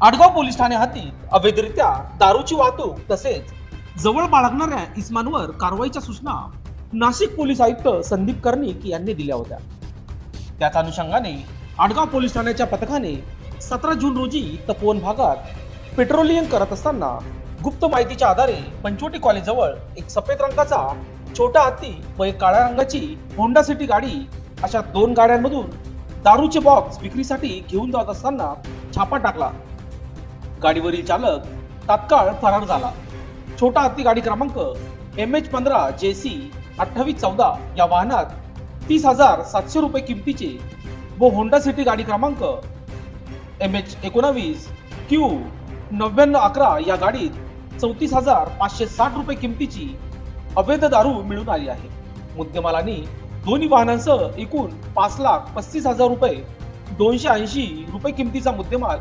Adgaon police Thane हद्दीत अवैधरित्या दारूची वाहतूक तसेच जवळ बाळगणाऱ्या इस्मांवर कारवाईच्या सूचना नाशिक पोलीस आयुक्त संदीप कर्णिक यांनी दिल्या होत्या। त्याच अनुषंगाने आडगाव पोलीस ठाण्याच्या पथकाने 17 जून रोजी तपोवन भागात पेट्रोलिंग करत असताना गुप्त माहितीच्या आधारे पंचवटी कॉलेज जवळ एक सफेद रंगाचा छोटा हत्ती व एक काळ्या रंगाची होंडा सिटी गाडी अशा 2 गाड्यांमधून दारूचे बॉक्स विक्रीसाठी घेऊन जात असताना छापा टाकला। गाडीवरील चालक तात्काळ फरार झाला। छोटा हत्ती गाडी क्रमांक MH15 JC 2814 या वाहनात 30,700 रुपये किमतीचे व होंडा सिटी गाडी क्रमांक MH19 Q 9911 या गाडीत 34,560 रुपये किमतीची अवैध दारू मिळून आली आहे। मुद्देमालाने दोन्ही वाहनांसह एकूण 5,35,000 रुपये 280 रुपये किमतीचा मुद्देमाल